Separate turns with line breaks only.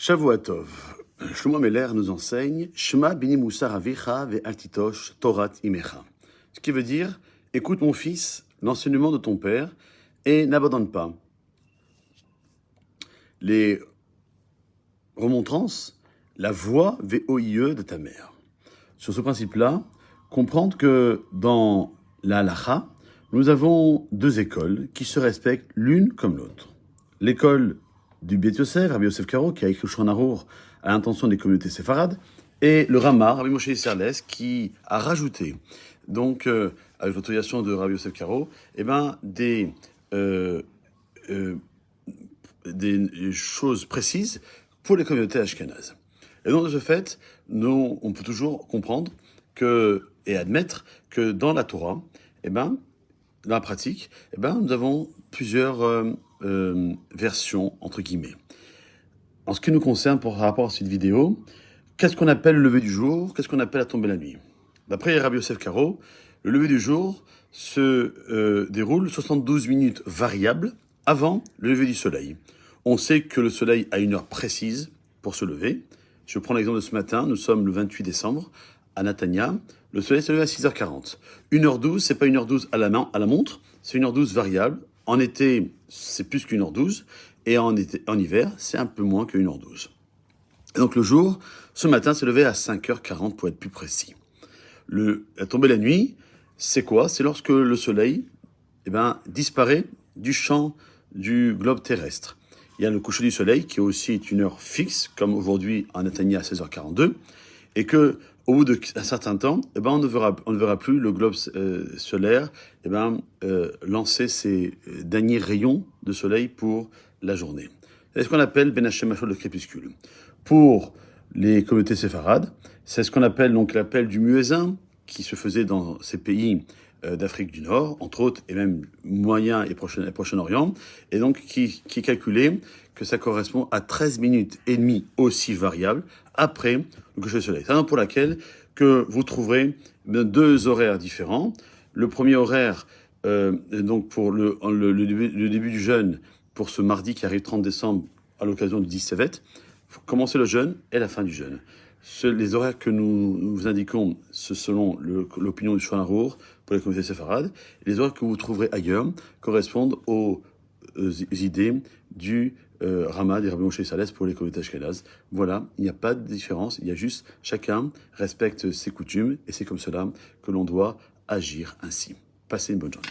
Shavua Tov. Shlomo Meller nous enseigne Shema bini musar avicha ve'al titosh Torat imecha. Ce qui veut dire écoute mon fils, l'enseignement de ton père et n'abandonne pas les remontrances, la voix VOIE de ta mère. Sur ce principe-là, comprendre que dans la halacha, nous avons deux écoles qui se respectent l'une comme l'autre. L'école du Beit Yosef, Rabbi Yosef Karo, qui a écrit le Shulchan Arour à l'intention des communautés séfarades, et le Rama, Rabbi Moshe Isserles, qui a rajouté, donc, avec l'autorisation de Rabbi Yosef Karo, des choses précises pour les communautés ashkénazes. Et donc, de ce fait, on peut toujours comprendre et admettre que dans la Torah, dans la pratique, nous avons plusieurs versions, entre guillemets. En ce qui nous concerne, par rapport à cette vidéo, qu'est-ce qu'on appelle le lever du jour? Qu'est-ce qu'on appelle la tombée la nuit? D'après Rabbi Yosef Karo, le lever du jour se déroule 72 minutes variables avant le lever du soleil. On sait que le soleil a une heure précise pour se lever. Je prends l'exemple de ce matin, nous sommes le 28 décembre, à Natania. Le soleil se lève à 6h40. 1h12, c'est pas 1h12 à la montre, c'est 1h12 variable. En été, c'est plus qu'1h12, et en hiver, c'est un peu moins que 1h12. Et donc le jour, ce matin, s'est levé à 5h40 pour être plus précis. La tombée la nuit, c'est quoi? C'est lorsque le soleil disparaît du champ du globe terrestre. Il y a le coucher du soleil qui aussi est une heure fixe, comme aujourd'hui en Natania à 16h42, et que au bout d'un certain temps, on ne verra plus le globe solaire lancer ses derniers rayons de soleil pour la journée. C'est ce qu'on appelle Ben Hashem Machol, le crépuscule. Pour les communautés séfarades, c'est ce qu'on appelle donc l'appel du muezzin, qui se faisait dans ces pays d'Afrique du Nord, entre autres, et même Moyen et Proche-Orient, et donc qui est calculé que ça correspond à 13 minutes et demie aussi variables après le coucher du soleil. C'est la raison pour laquelle que vous trouverez deux horaires différents. Le premier horaire, donc pour le début du jeûne, pour ce mardi qui arrive 30 décembre à l'occasion du 10 Sevet, pour commencer le jeûne et la fin du jeûne. Les horaires que nous vous indiquons, c'est selon l'opinion du Shulchan Arour pour les communautés séfarades. Les horaires que vous trouverez ailleurs correspondent aux idées du Rama, des Rabbi Moshe Isserles pour les communautés ashkénazes. Voilà, il n'y a pas de différence, il y a juste chacun respecte ses coutumes et c'est comme cela que l'on doit agir ainsi. Passez une bonne journée.